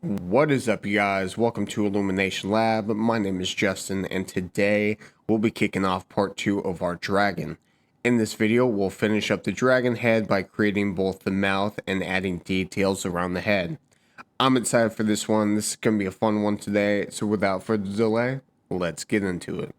What is up, you guys? Welcome to Illumination Lab. My name is Justin, and today we'll be kicking off part 2 of our dragon. In this video, we'll finish up the dragon head by creating both the mouth and adding details around the head. I'm excited for this one. This is going to be a fun one today, so without further delay, let's get into it.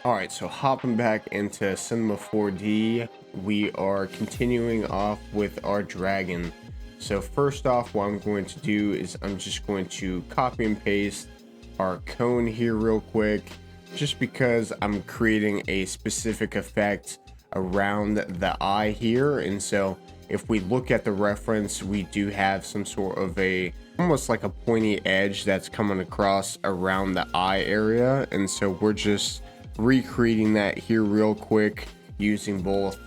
Alright, so hopping back into Cinema 4D, we are continuing off with our dragon. So first off, what I'm going to do is I'm just going to copy and paste our cone here real quick, just because I'm creating a specific effect around the eye here. And so if we look at the reference, we do have some sort of almost like a pointy edge that's coming across around the eye area. And so we're just recreating that here real quick using both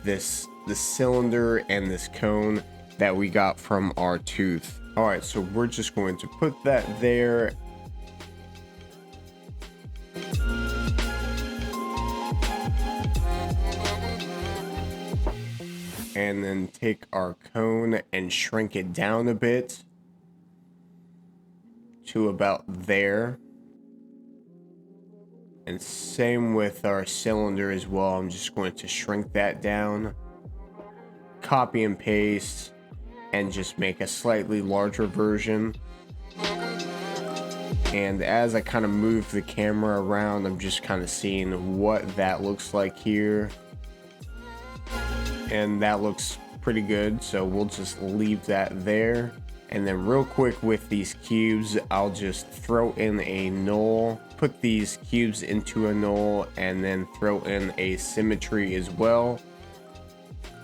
the cylinder and this cone that we got from our tooth. All right, so we're just going to put that there. And then take our cone and shrink it down a bit to about there. And same with our cylinder as well. I'm just going to shrink that down, copy and paste, and just make a slightly larger version. And as I kind of move the camera around, I'm just kind of seeing what that looks like here. And that looks pretty good, so we'll just leave that there. And then real quick with these cubes, I'll just throw in a null, put these cubes into a null, and then throw in a symmetry as well.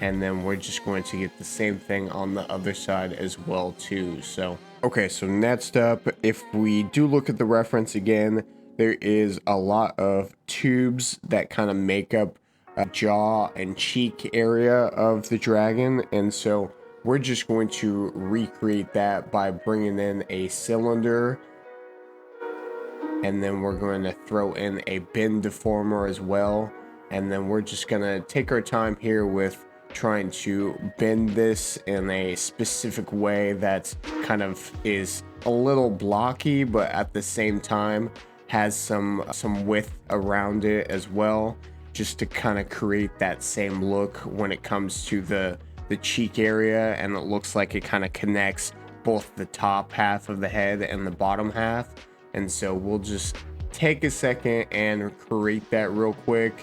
And then we're just going to get the same thing on the other side as well too. So okay, so next up, if we do look at the reference again, there is a lot of tubes that kind of make up a jaw and cheek area of the dragon. And so we're just going to recreate that by bringing in a cylinder, and then we're going to throw in a bend deformer as well. And then we're just going to take our time here with trying to bend this in a specific way that kind of is a little blocky, but at the same time has some width around it as well, just to kind of create that same look when it comes to the cheek area. And it looks like it kind of connects both the top half of the head and the bottom half. And so we'll just take a second and create that real quick.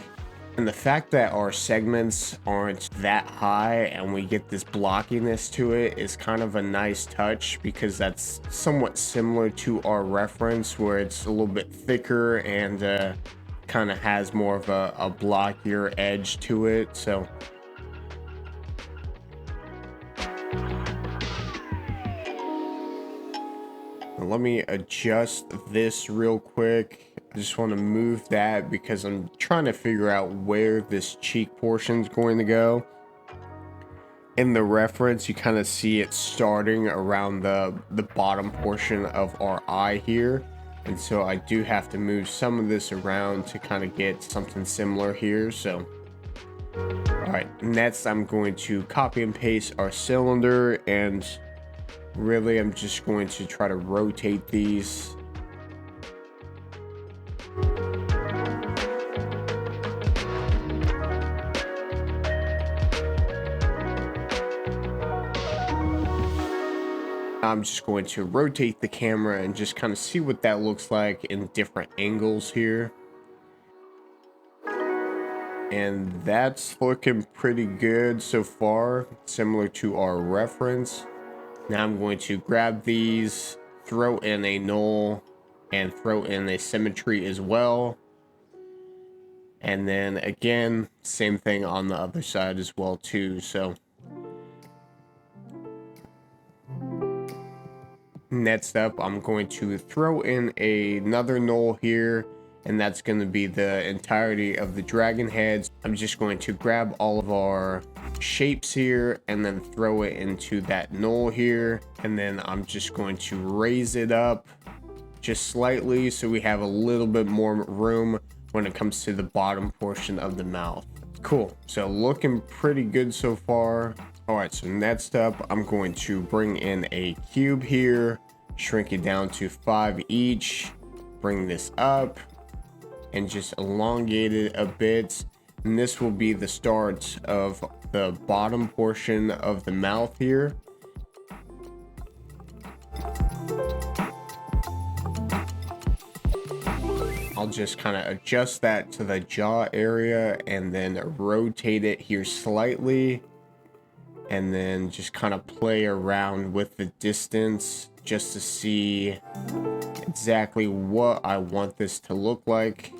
And the fact that our segments aren't that high and we get this blockiness to it is kind of a nice touch, because that's somewhat similar to our reference where it's a little bit thicker and kind of has more of a blockier edge to it. So let me adjust this real quick. I just want to move that because I'm trying to figure out where this cheek portion is going to go. In the reference, you kind of see it starting around the bottom portion of our eye here. And so I do have to move some of this around to kind of get something similar here. So all right, next I'm going to copy and paste our cylinder, and really I'm just going to try to rotate these. I'm just going to rotate the camera and just kind of see what that looks like in different angles here. And that's looking pretty good so far, similar to our reference. Now I'm going to grab these, throw in a null, and throw in a symmetry as well. And then again, same thing on the other side as well too. So next up, I'm going to throw in another null here, and that's going to be the entirety of the dragon heads. I'm just going to grab all of our shapes here and then throw it into that knoll here. And then I'm just going to raise it up just slightly so we have a little bit more room when it comes to the bottom portion of the mouth. Cool, so looking pretty good so far. All right, so next up, I'm going to bring in a cube here, shrink it down to 5 each, bring this up, and just elongate it a bit. And this will be the start of the bottom portion of the mouth here. I'll just kind of adjust that to the jaw area and then rotate it here slightly. And then just kind of play around with the distance just to see exactly what I want this to look like.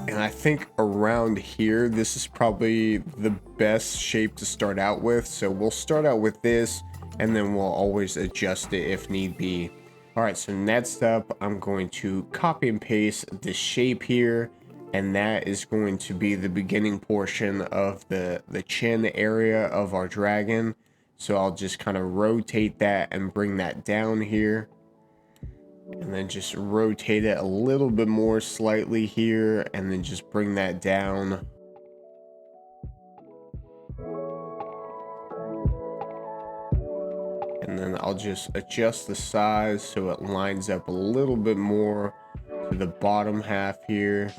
And I think around here, this is probably the best shape to start out with. So we'll start out with this and then we'll always adjust it if need be. All right, so next up, I'm going to copy and paste the shape here. And that is going to be the beginning portion of the chin area of our dragon. So I'll just kind of rotate that and bring that down here. And then just rotate it a little bit more slightly here, and then just bring that down. And then I'll just adjust the size so it lines up a little bit more to the bottom half here.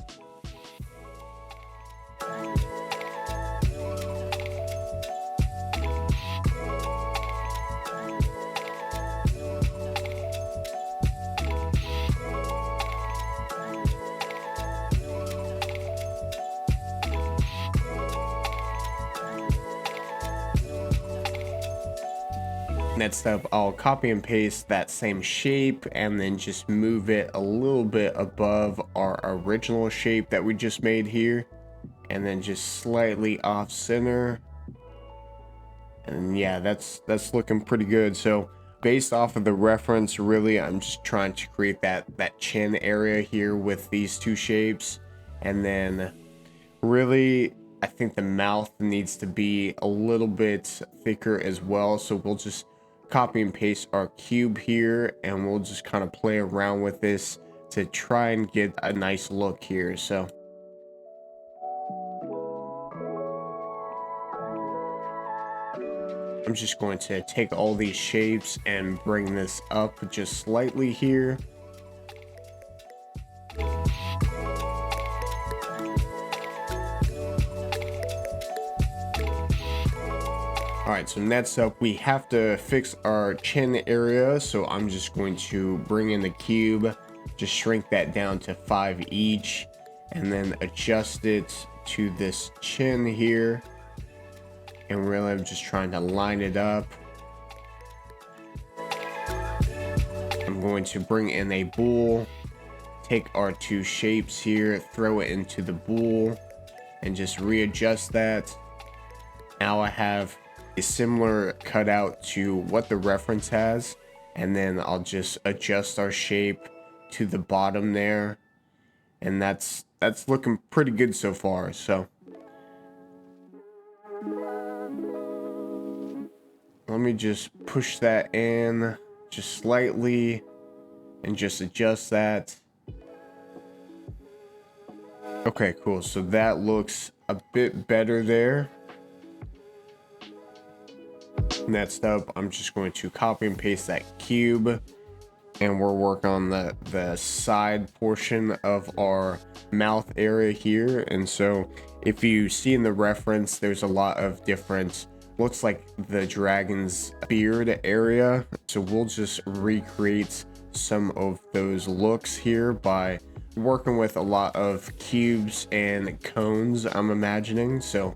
Next up, I'll copy and paste that same shape and then just move it a little bit above our original shape that we just made here, and then just slightly off center. And yeah, that's looking pretty good. So based off of the reference, really, I'm just trying to create that chin area here with these two shapes. And then really, I think the mouth needs to be a little bit thicker as well. So we'll just copy and paste our cube here and we'll just kind of play around with this to try and get a nice look here. So I'm just going to take all these shapes and bring this up just slightly here. All right, so next up, we have to fix our chin area. So I'm just going to bring in the cube, just shrink that down to 5 each, and then adjust it to this chin here. And really, I'm just trying to line it up. I'm going to bring in a bool, take our two shapes here, throw it into the bool, and just readjust that. Now I have a similar cutout to what the reference has, and then I'll just adjust our shape to the bottom there, and that's looking pretty good so far. So let me just push that in just slightly and just adjust that. Okay, cool. So that looks a bit better there. Next up, I'm just going to copy and paste that cube, and we'll work on the side portion of our mouth area here. And so if you see in the reference, there's a lot of different, looks like the dragon's beard area. So we'll just recreate some of those looks here by working with a lot of cubes and cones, I'm imagining. So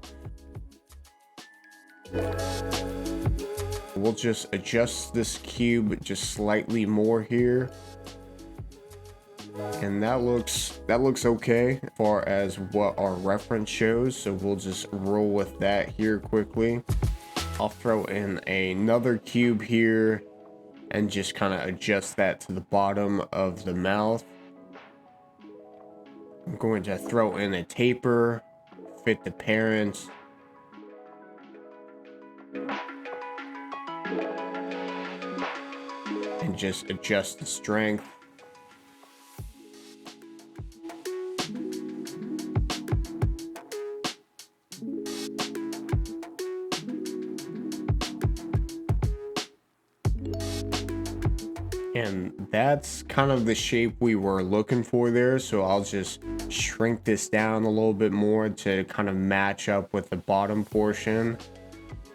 we'll just adjust this cube just slightly more here. And that looks okay as far as what our reference shows, so we'll just roll with that here quickly. I'll throw in another cube here and just kind of adjust that to the bottom of the mouth. I'm going to throw in a taper, fit the parent. And just adjust the strength. And that's kind of the shape we were looking for there. So I'll just shrink this down a little bit more to kind of match up with the bottom portion.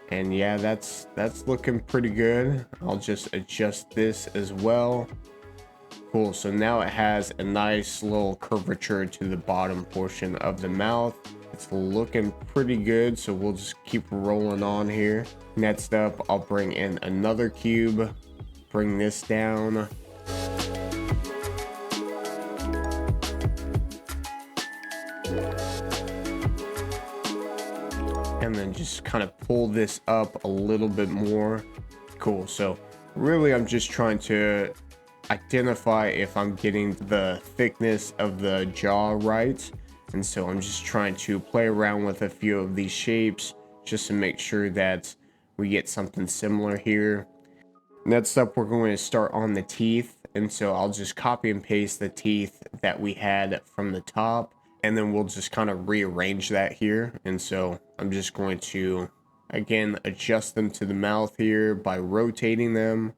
And yeah, that's looking pretty good. I'll just adjust this as well. Cool, so now it has a nice little curvature to the bottom portion of the mouth. It's looking pretty good, so we'll just keep rolling on here. Next up, I'll bring in another cube. Bring this down. And then just kind of pull this up a little bit more. Cool, so really I'm just trying to identify if I'm getting the thickness of the jaw right. And so I'm just trying to play around with a few of these shapes just to make sure that we get something similar here. Next up, we're going to start on the teeth, and so I'll just copy and paste the teeth that we had from the top, and then we'll just kind of rearrange that here. And so I'm just going to again adjust them to the mouth here by rotating them.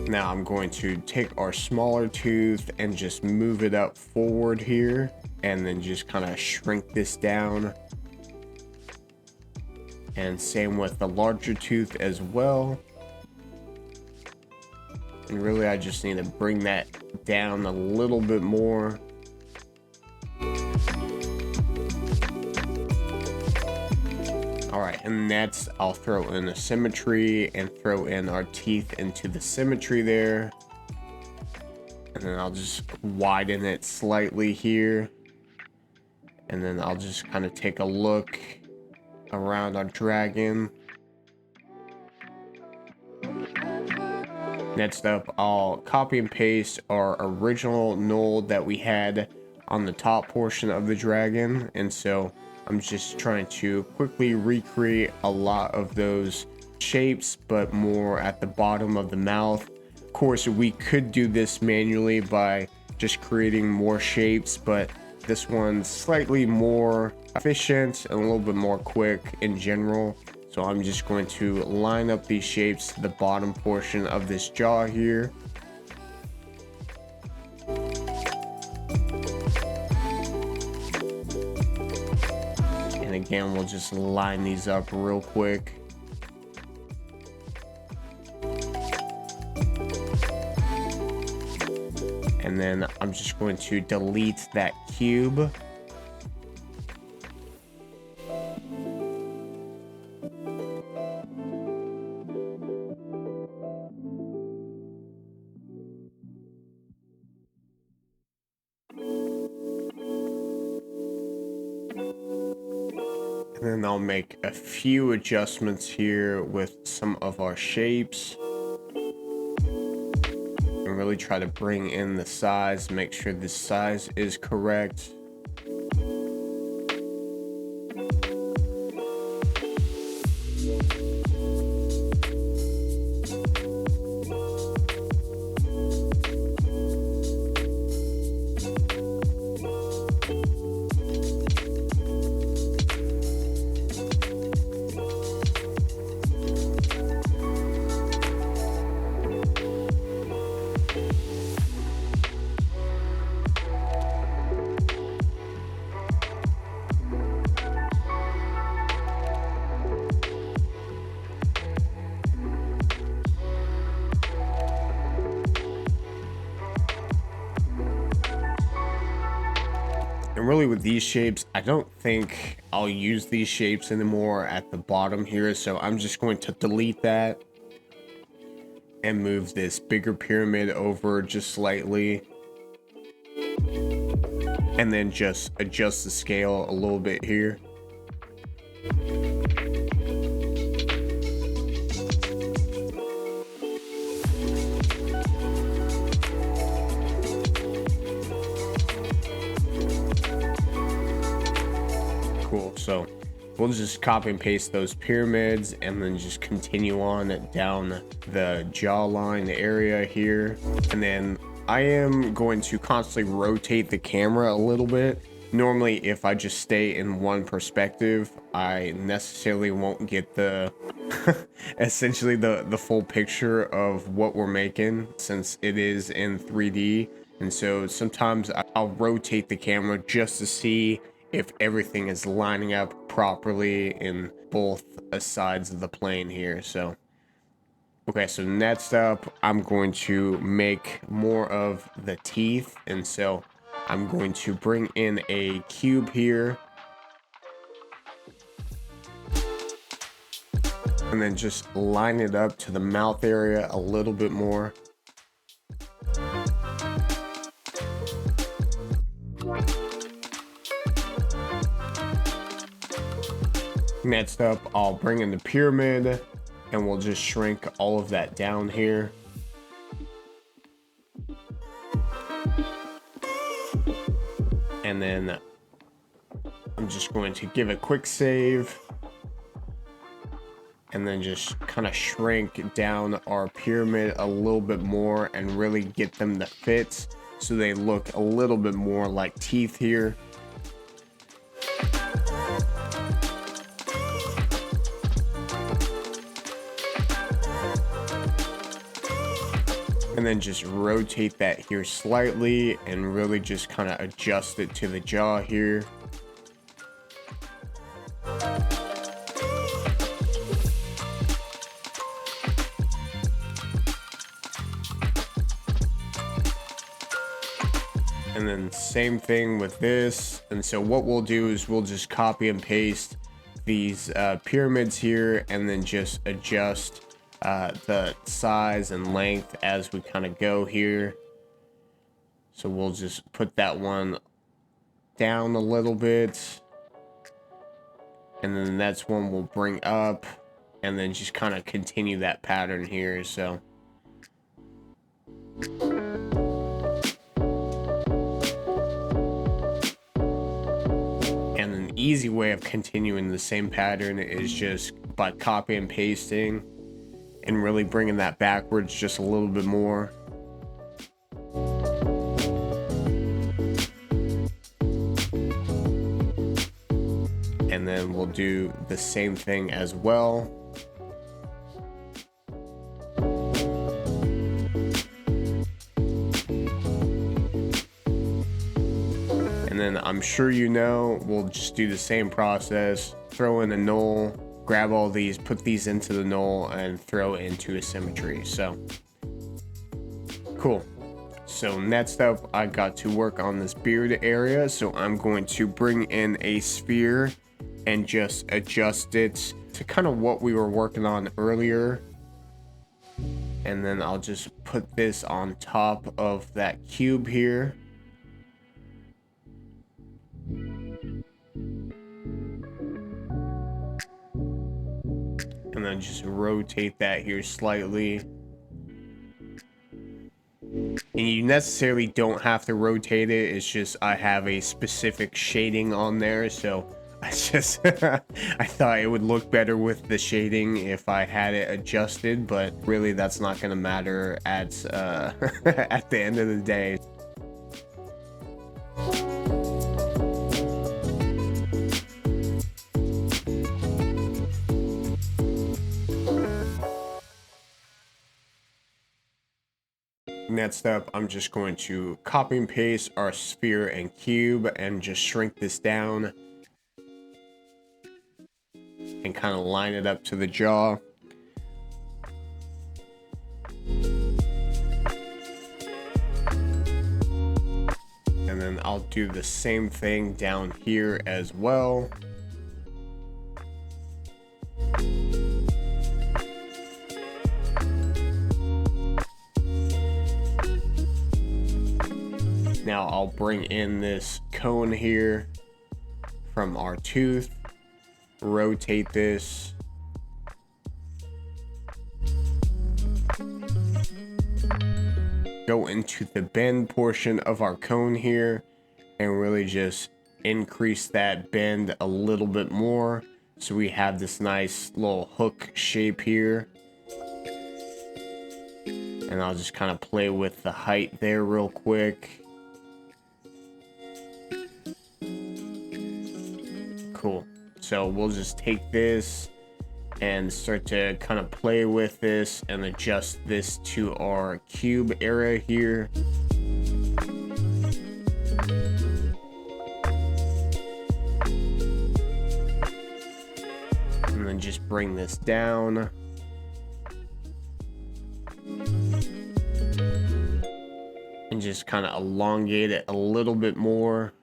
Now I'm going to take our smaller tooth and just move it up forward here, and then just kind of shrink this down. And same with the larger tooth as well. And really I just need to bring that down a little bit more. Alright, and next I'll throw in a symmetry and throw in our teeth into the symmetry there. And then I'll just widen it slightly here. And then I'll just kind of take a look around our dragon. Next up, I'll copy and paste our original knoll that we had on the top portion of the dragon. And so I'm just trying to quickly recreate a lot of those shapes, but more at the bottom of the mouth. Of course, we could do this manually by just creating more shapes, but this one's slightly more efficient and a little bit more quick in general. So I'm just going to line up these shapes to the bottom portion of this jaw here. And again, we'll just line these up real quick. And then I'm just going to delete that cube. And then I'll make a few adjustments here with some of our shapes. And really try to bring in the size, make sure the size is correct. And really with these shapes, I don't think I'll use these shapes anymore at the bottom here. So I'm just going to delete that and move this bigger pyramid over just slightly. And then just adjust the scale a little bit here. Cool, so we'll just copy and paste those pyramids and then just continue on down the jawline area here. And then I am going to constantly rotate the camera a little bit. Normally, if I just stay in one perspective, I necessarily won't get the essentially the full picture of what we're making, since it is in 3D. And so sometimes I'll rotate the camera just to see if everything is lining up properly in both sides of the plane here. So okay, so next up, I'm going to make more of the teeth. And so I'm going to bring in a cube here. And then just line it up to the mouth area a little bit more. Next up, I'll bring in the pyramid and we'll just shrink all of that down here. And then I'm just going to give a quick save and then just kind of shrink down our pyramid a little bit more and really get them to fit so they look a little bit more like teeth here. And then just rotate that here slightly and really just kind of adjust it to the jaw here. And then same thing with this. And so what we'll do is we'll just copy and paste these pyramids here and then just adjust the size and length as we kind of go here. So we'll just put that one down a little bit, and then that's one we'll bring up and then just kind of continue that pattern here. So and an easy way of continuing the same pattern is just by copy and pasting and really bringing that backwards just a little bit more. And then we'll do the same thing as well. And then I'm sure you know, we'll just do the same process, throw in a null, grab all these, put these into the null, and throw into a symmetry. So cool. So next up, I got to work on this beard area. So I'm going to bring in a sphere and just adjust it to kind of what we were working on earlier. And then I'll just put this on top of that cube here. And then just rotate that here slightly. And you necessarily don't have to rotate it. It's just I have a specific shading on there, so I just I thought it would look better with the shading if I had it adjusted, but really that's not going to matter at at the end of the day. Next up, I'm just going to copy and paste our sphere and cube and just shrink this down and kind of line it up to the jaw. And then I'll do the same thing down here as well. Now I'll bring in this cone here from our tooth, rotate this, go into the bend portion of our cone here and really just increase that bend a little bit more so we have this nice little hook shape here. And I'll just kind of play with the height there real quick. Cool. So we'll just take this and start to kind of play with this and adjust this to our cube area here. And then just bring this down. And just kind of elongate it a little bit more.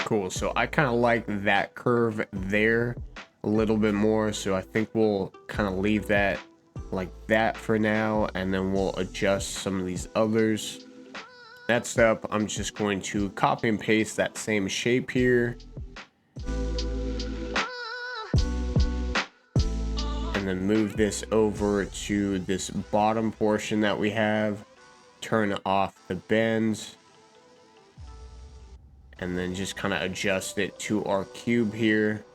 Cool, so I kind of like that curve there a little bit more, so I think we'll kind of leave that like that for now, and then we'll adjust some of these others. Next up, I'm just going to copy and paste that same shape here, and then move this over to this bottom portion that we have, turn off the bends, and then just kind of adjust it to our cube here.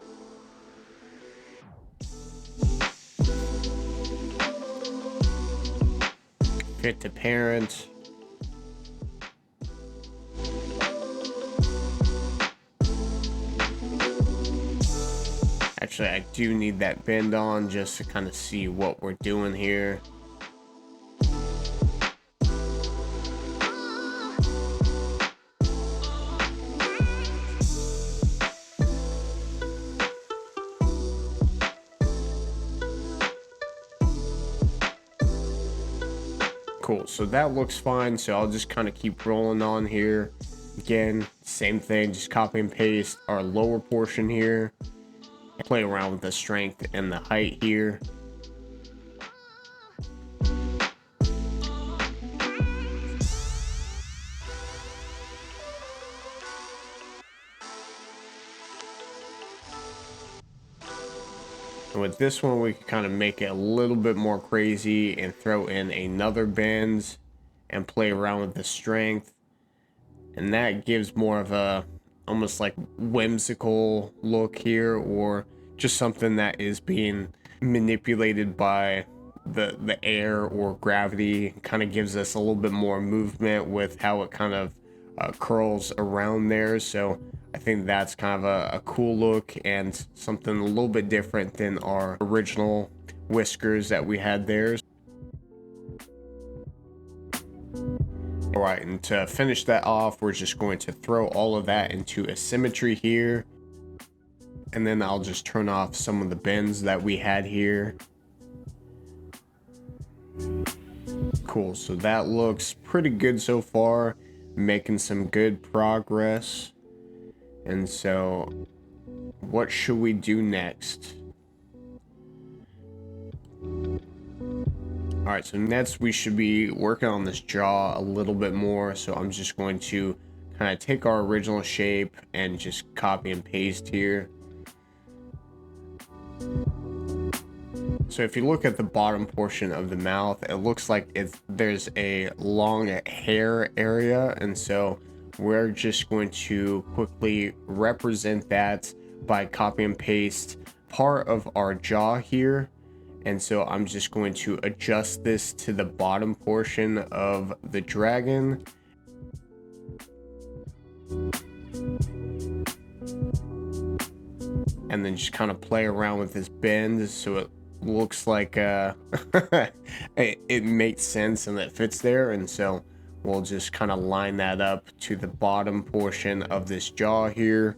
Fit to parent. Actually, I do need that bend on just to kind of see what we're doing here. Cool, so that looks fine, so I'll just kind of keep rolling on here. Again, same thing, just copy and paste our lower portion here, play around with the strength and the height here. And with this one, we can kind of make it a little bit more crazy and throw in another bend and play around with the strength. And that gives more of a almost like whimsical look here, or just something that is being manipulated by the air or gravity. Kind of gives us a little bit more movement with how it kind of curls around there. So I think that's kind of a cool look and something a little bit different than our original whiskers that we had there. All right, and to finish that off, we're just going to throw all of that into a symmetry here. And then I'll just turn off some of the bends that we had here. Cool, so that looks pretty good so far, making some good progress. And so what should we do next? All right, so next we should be working on this jaw a little bit more. So I'm just going to kind of take our original shape and just copy and paste here. So if you look at the bottom portion of the mouth, it looks like there's a long hair area, and so we're just going to quickly represent that by copy and paste part of our jaw here. And so I'm just going to adjust this to the bottom portion of the dragon. And then just kind of play around with this bend so it looks like it makes sense and it fits there. And so we'll just kind of line that up to the bottom portion of this jaw here.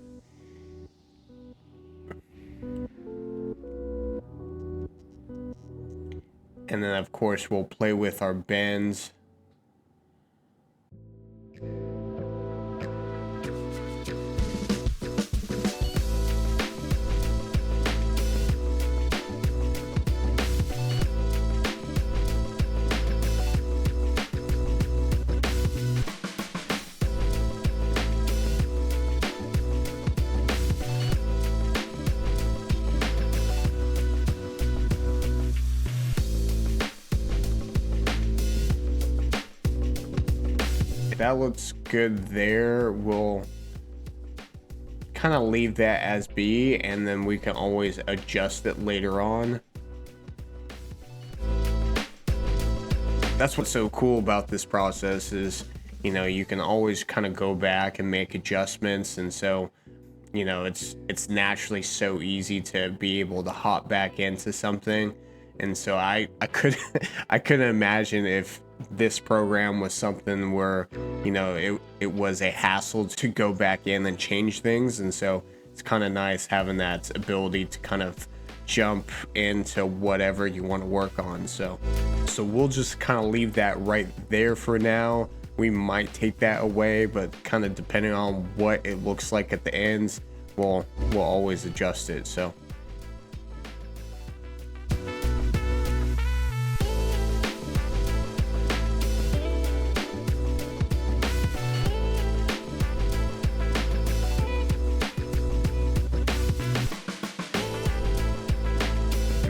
And then of course we'll play with our bends. That looks good there. We'll kind of leave that as be, and then we can always adjust it later on. That's what's so cool about this process is, you know, you can always kind of go back and make adjustments. And so, you know, it's naturally so easy to be able to hop back into something. And so I couldn't imagine if this program was something where, you know, it was a hassle to go back in and change things. And so it's kind of nice having that ability to kind of jump into whatever you want to work on. So we'll just kind of leave that right there for now. We might take that away, but kind of depending on what it looks like at the ends, we'll always adjust it. So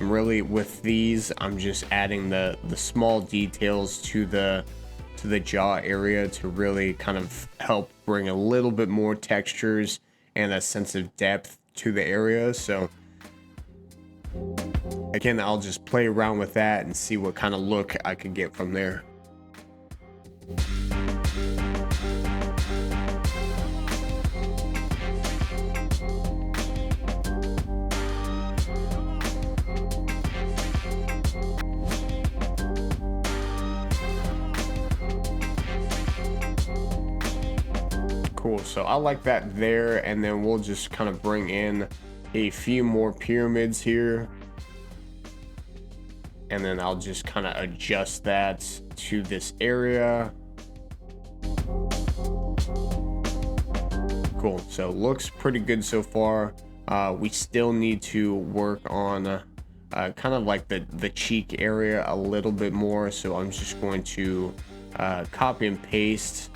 really with these, I'm just adding the small details to the jaw area to really kind of help bring a little bit more textures and a sense of depth to the area. So again, I'll just play around with that and see what kind of look I can get from there. Cool, so I like that there, and then we'll just kind of bring in a few more pyramids here, and then I'll just kind of adjust that to this area. Cool, so looks pretty good so far. We still need to work on kind of like the cheek area a little bit more, so I'm just going to copy and paste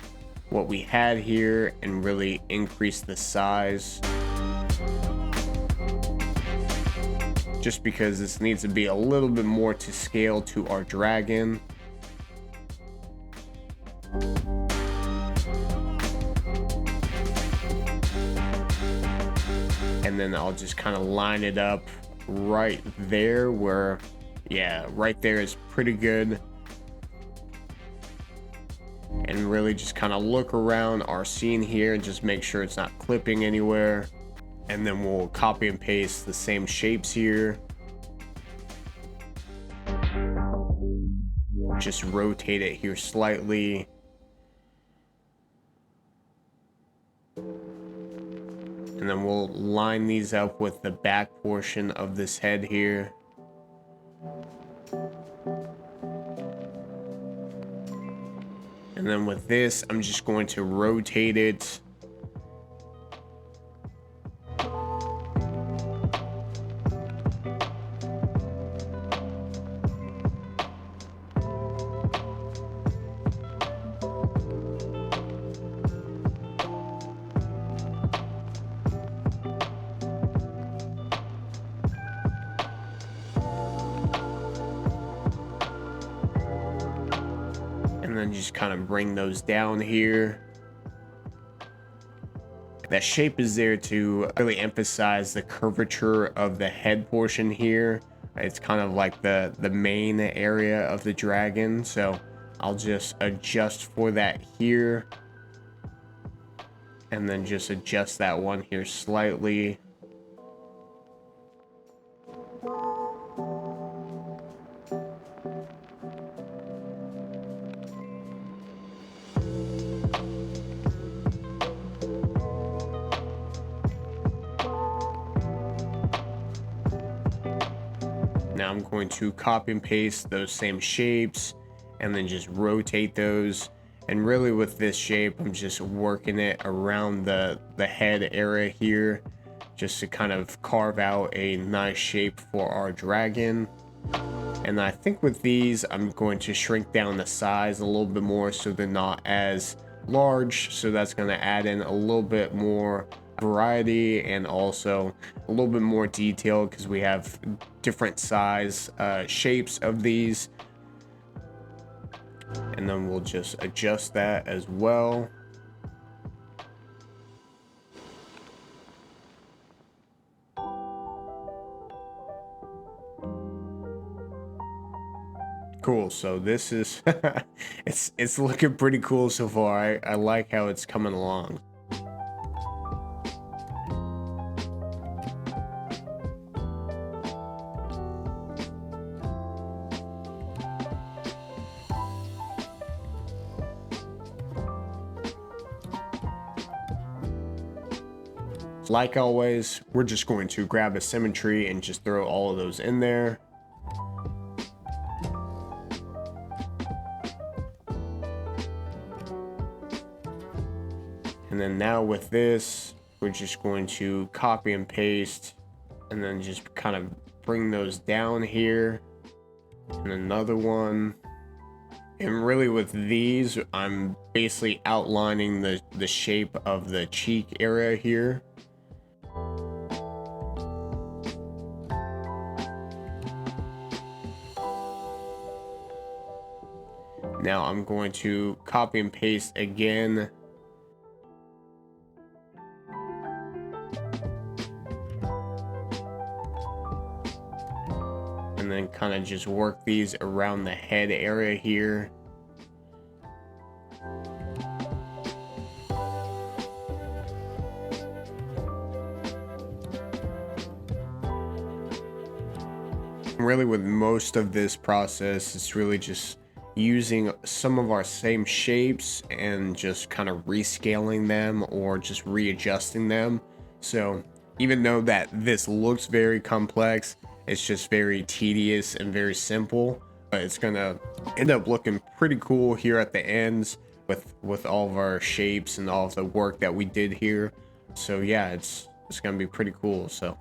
what we had here and really increase the size, just because this needs to be a little bit more to scale to our dragon. And then I'll just kind of line it up right there where, yeah, right there is pretty good. And really just kind of look around our scene here and just make sure it's not clipping anywhere. And then we'll copy and paste the same shapes here. Just rotate it here slightly. And then we'll line these up with the back portion of this head here. And then with this, I'm just going to rotate it. And then just kind of bring those down here. That shape is there to really emphasize the curvature of the head portion here. It's kind of like the main area of the dragon, so I'll just adjust for that here, and then just adjust that one here slightly. Now I'm going to copy and paste those same shapes and then just rotate those. And really with this shape, I'm just working it around the head area here, just to kind of carve out a nice shape for our dragon. And I think with these, I'm going to shrink down the size a little bit more so they're not as large. So that's going to add in a little bit more variety and also a little bit more detail, because we have different size shapes of these. And then we'll just adjust that as well. Cool. So this is it's looking pretty cool so far. I like how it's coming along. Like always, we're just going to grab a symmetry and just throw all of those in there. And then now with this, we're just going to copy and paste and then just kind of bring those down here. And another one. And really with these, I'm basically outlining the shape of the cheek area here. Now I'm going to copy and paste again. And then kind of just work these around the head area here. Really with most of this process, it's really just using some of our same shapes and just kind of rescaling them or just readjusting them. So even though that this looks very complex, it's just very tedious and very simple, but it's gonna end up looking pretty cool here at the ends with all of our shapes and all of the work that we did here. So yeah, it's gonna be pretty cool. So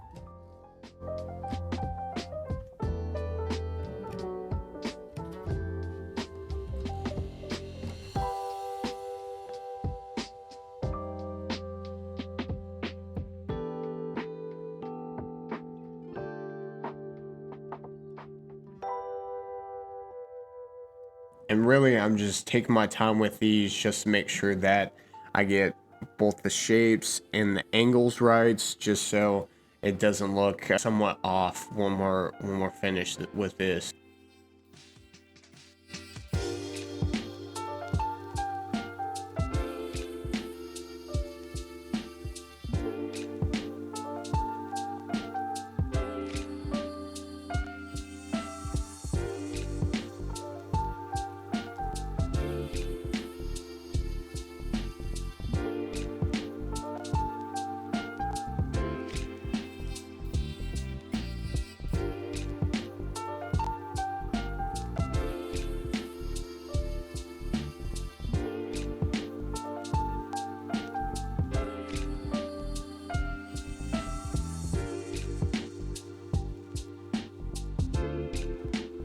and really, I'm just taking my time with these just to make sure that I get both the shapes and the angles right, just so it doesn't look somewhat off when we're finished with this.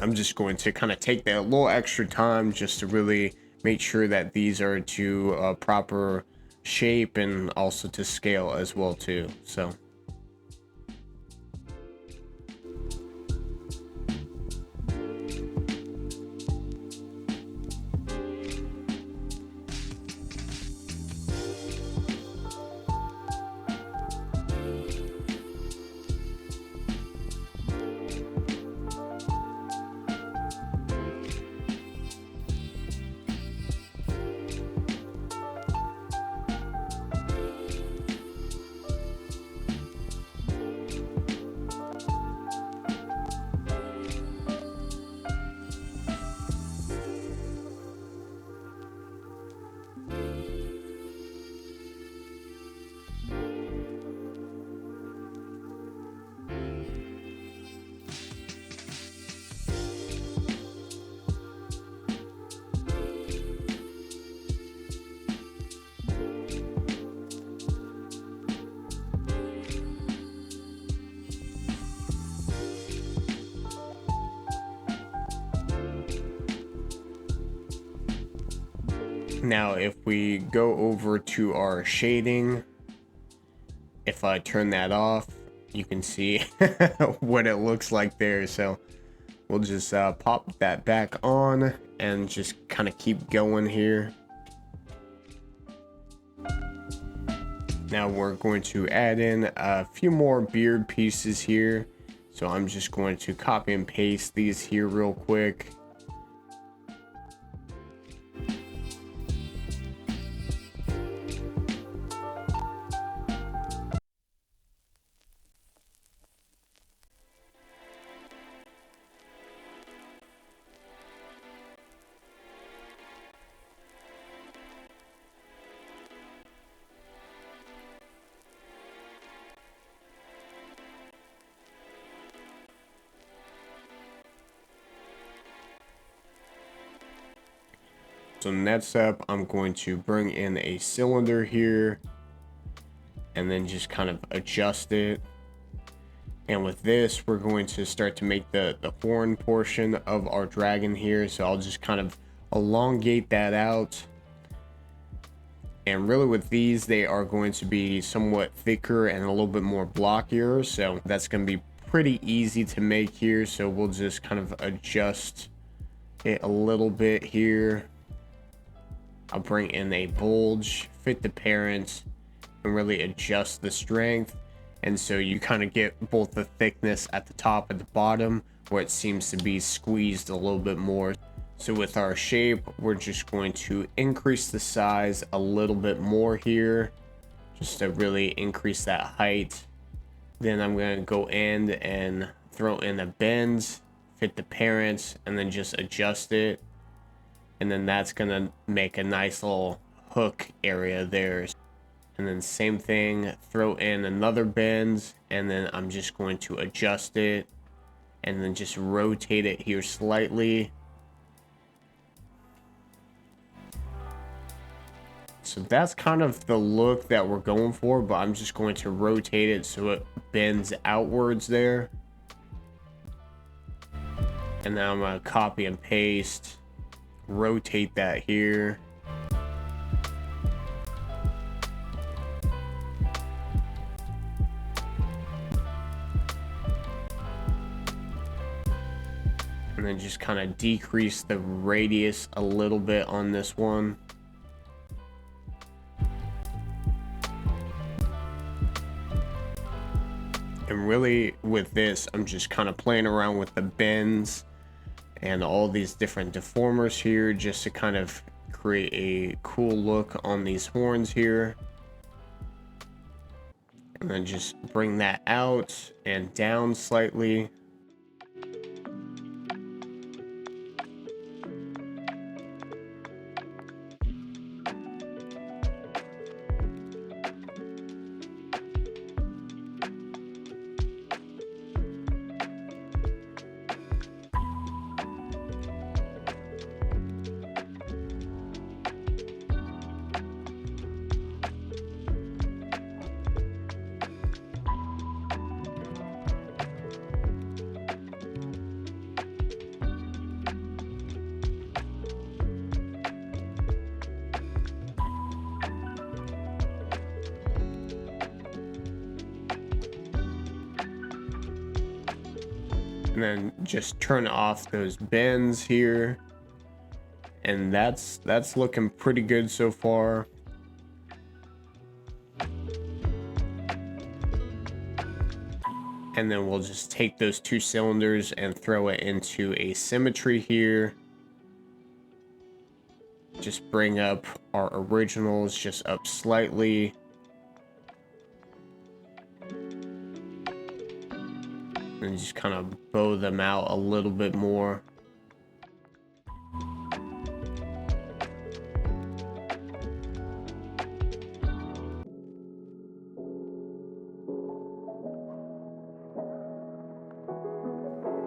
I'm just going to kind of take that little extra time just to really make sure that these are to a proper shape and also to scale as well too. So Now, if we go over to our shading, if I turn that off, you can see what it looks like there. So we'll just pop that back on and just kind of keep going here. Now we're going to add in a few more beard pieces here. So I'm just going to copy and paste these here real quick. So next up, I'm going to bring in a cylinder here and then just kind of adjust it. And with this, we're going to start to make the horn portion of our dragon here. So I'll just kind of elongate that out. And really with these, they are going to be somewhat thicker and a little bit more blockier. So that's going to be pretty easy to make here. So we'll just kind of adjust it a little bit here. I'll bring in a bulge, fit the parent, and really adjust the strength. And so you kind of get both the thickness at the top and the bottom, where it seems to be squeezed a little bit more. So with our shape, we're just going to increase the size a little bit more here, just to really increase that height. Then I'm going to go in and throw in a bend, fit the parent, and then just adjust it. And then that's gonna make a nice little hook area there. And then same thing, throw in another bend, and then I'm just going to adjust it and then just rotate it here slightly. So that's kind of the look that we're going for, but I'm just going to rotate it so it bends outwards there. And then I'm gonna copy and paste, rotate that here. And then just kind of decrease the radius a little bit on this one. And really with this, I'm just kind of playing around with the bends and all these different deformers here just to kind of create a cool look on these horns here. And then just bring that out and down slightly. And then just turn off those bends here. And that's looking pretty good so far. And then we'll just take those two cylinders and throw it into a symmetry here. Just bring up our originals just up slightly. And just kind of bow them out a little bit more.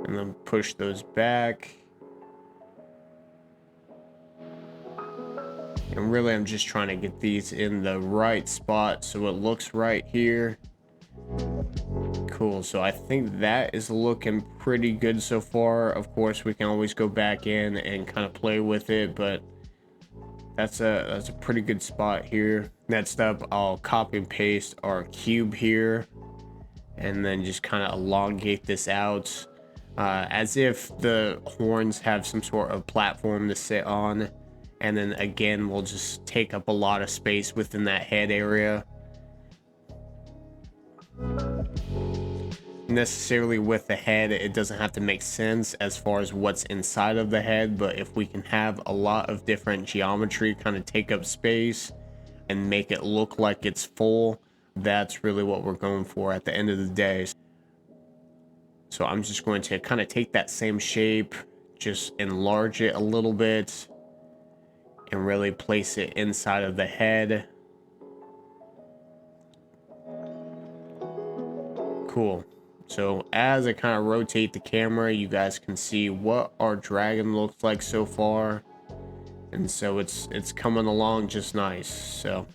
And then push those back. And really I'm just trying to get these in the right spot so it looks right here. Cool, so I think that is looking pretty good so far. Of course, we can always go back in and kind of play with it, but That's a pretty good spot here. Next up, I'll copy and paste our cube here, and then just kind of elongate this out, as if the horns have some sort of platform to sit on. And then again, we'll just take up a lot of space within that head area. Necessarily with the head, it doesn't have to make sense as far as what's inside of the head, but if we can have a lot of different geometry kind of take up space and make it look like it's full, that's really what we're going for at the end of the day. So I'm just going to kind of take that same shape, just enlarge it a little bit, and really place it inside of the head. Cool. So as I kind of rotate the camera, you guys can see what our dragon looks like so far. And so it's coming along just nice. So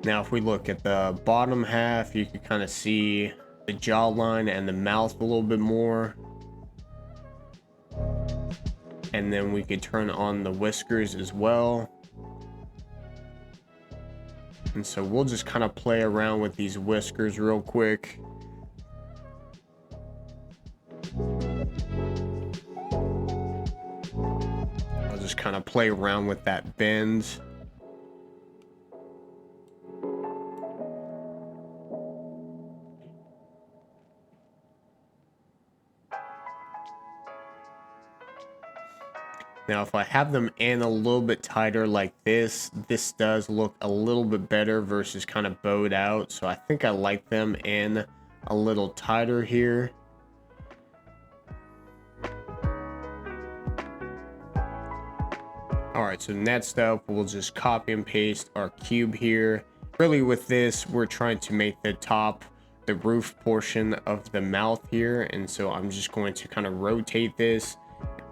now if we look at the bottom half, you can kind of see the jawline and the mouth a little bit more. And then we could turn on the whiskers as well. And so we'll just kind of play around with these whiskers real quick. I'll just kind of play around with that bend. Now, if I have them in a little bit tighter like this does look a little bit better versus kind of bowed out. So I think I like them in a little tighter here. All right, so next up, we'll just copy and paste our cube here. Really with this, we're trying to make the top, the roof portion of the mouth here. And so I'm just going to kind of rotate this.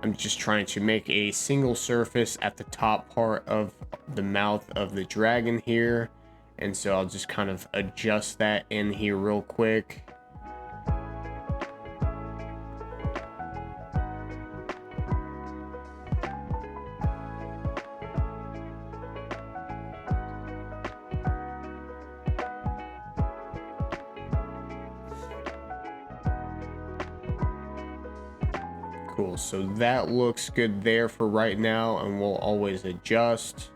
I'm just trying to make a single surface at the top part of the mouth of the dragon here. And so I'll just kind of adjust that in here real quick. Cool, so that looks good there for right now, and we'll always adjust.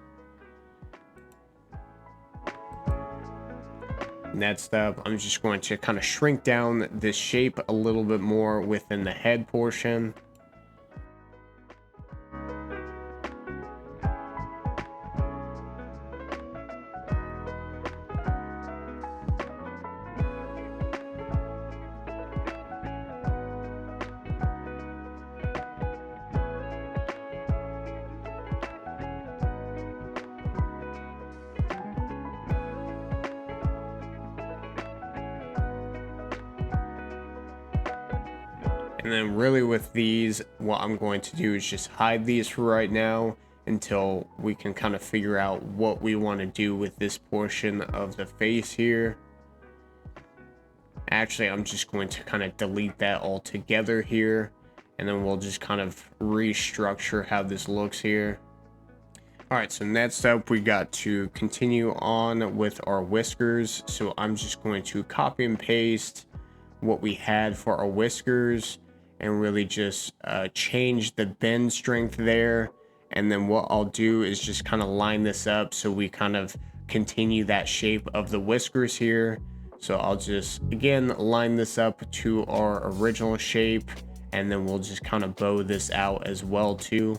Next up, I'm just going to kind of shrink down this shape a little bit more within the head portion. And then really with these, what I'm going to do is just hide these for right now until we can kind of figure out what we want to do with this portion of the face here. Actually, I'm just going to kind of delete that altogether here, and then we'll just kind of restructure how this looks here. All right, so next up, we got to continue on with our whiskers. So I'm just going to copy and paste what we had for our whiskers and really just change the bend strength there. And then what I'll do is just kind of line this up so we kind of continue that shape of the whiskers here. So I'll just, again, line this up to our original shape, and then we'll just kind of bow this out as well too.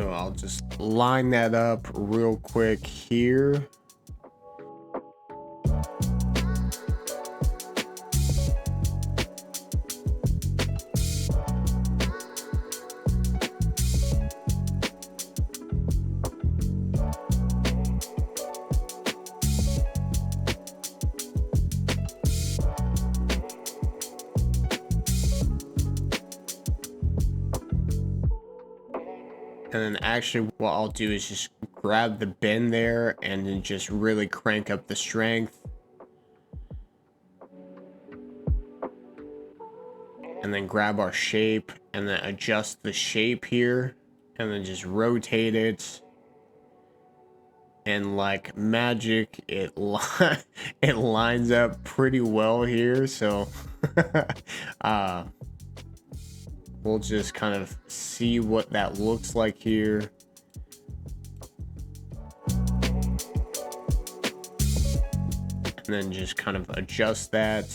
So I'll just line that up real quick here. And then actually what I'll do is just grab the bend there and then just really crank up the strength. And then grab our shape and then adjust the shape here and then just rotate it. And like magic, it lines up pretty well here. So we'll just kind of see what that looks like here. And then just kind of adjust that.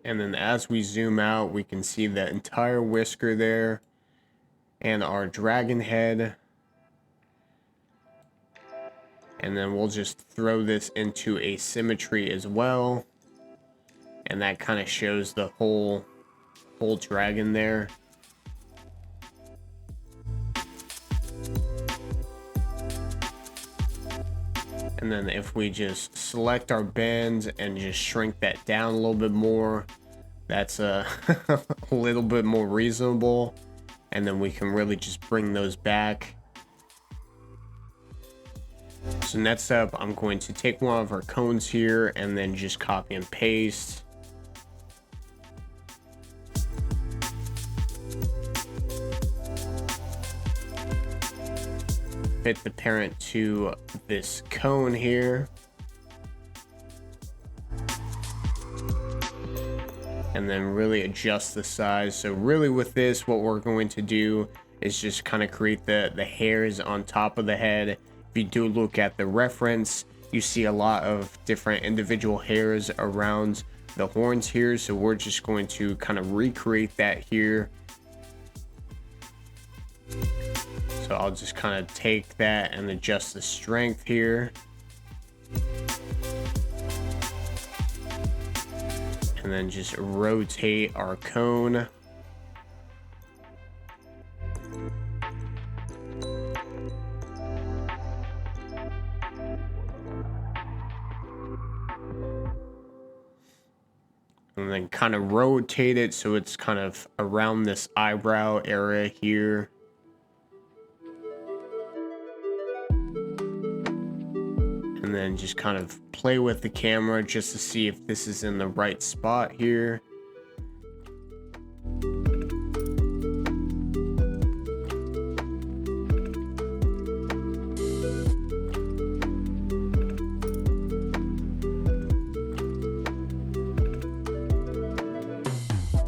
And then as we zoom out, we can see the entire whisker there and our dragon head. And then we'll just throw this into asymmetry as well. And that kind of shows the whole dragon there. And then if we just select our bends and just shrink that down a little bit more, that's a little bit more reasonable. And then we can really just bring those back. So next up, I'm going to take one of our cones here and then just copy and paste. Fit the parent to this cone here. And then really adjust the size. So really with this, what we're going to do is just kind of create the hairs on top of the head. If you do look at the reference, you see a lot of different individual hairs around the horns here. So we're just going to kind of recreate that here. So I'll just kind of take that and adjust the strength here. And then just rotate our cone. And then kind of rotate it so it's kind of around this eyebrow area here. And then just kind of play with the camera just to see if this is in the right spot here.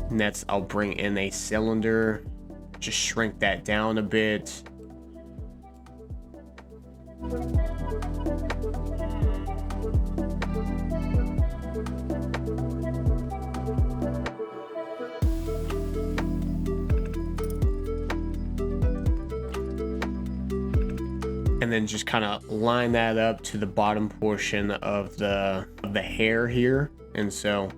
Next, I'll bring in a cylinder, just shrink that down a bit. And then just kind of line that up to the bottom portion of the hair here. And so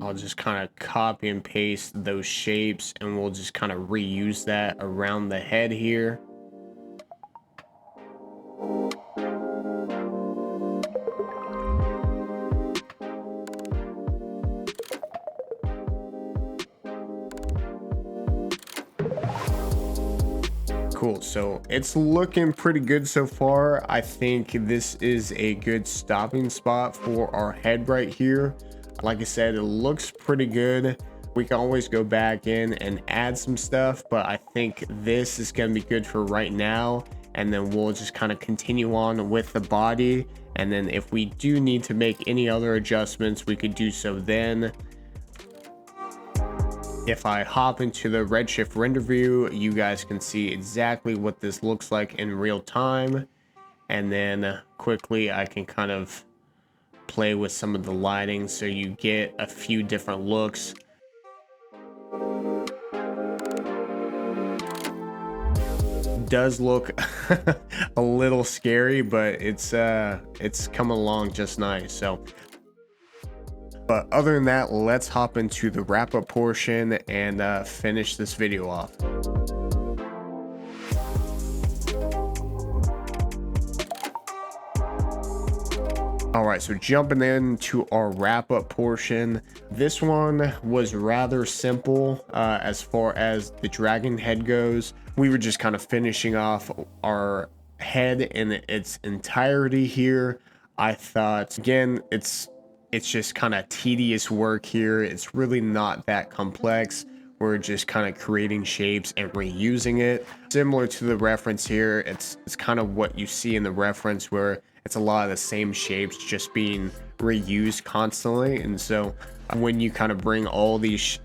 I'll just kind of copy and paste those shapes and we'll just kind of reuse that around the head here. Cool, so it's looking pretty good so far. I think this is a good stopping spot for our head right here. Like I said, it looks pretty good. We can always go back in and add some stuff, but I think this is going to be good for right now. And then we'll just kind of continue on with the body. And then if we do need to make any other adjustments, we could do so then. If I hop into the Redshift render view, you guys can see exactly what this looks like in real time. And then quickly I can kind of play with some of the lighting so you get a few different looks. Does look a little scary, but it's coming along just nice. So but other than that, let's hop into the wrap up portion and finish this video off. All right, so jumping into our wrap up portion, this one was rather simple as far as the dragon head goes. We were just kind of finishing off our head in its entirety here. I thought, again, it's just kind of tedious work here. It's really not that complex. We're just kind of creating shapes and reusing it. Similar to the reference here, it's kind of what you see in the reference where it's a lot of the same shapes just being reused constantly. And so when you kind of bring all these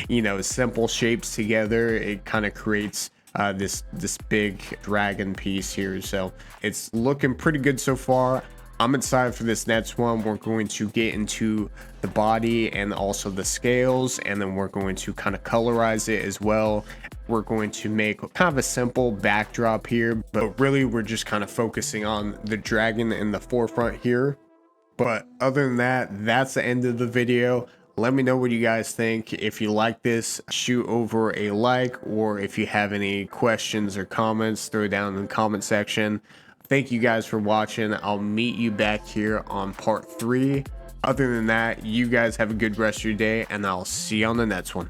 you know, simple shapes together, it kind of creates this big dragon piece here. So it's looking pretty good so far. I'm excited for this next one. We're going to get into the body and also the scales, and then we're going to kind of colorize it as well. We're going to make kind of a simple backdrop here, but really we're just kind of focusing on the dragon in the forefront here. But other than that, that's the end of the video. Let me know what you guys think. If you like this, shoot over a like, or if you have any questions or comments, throw it down in the comment section. Thank you guys for watching. I'll meet you back here on part 3. Other than that, you guys have a good rest of your day, and I'll see you on the next one.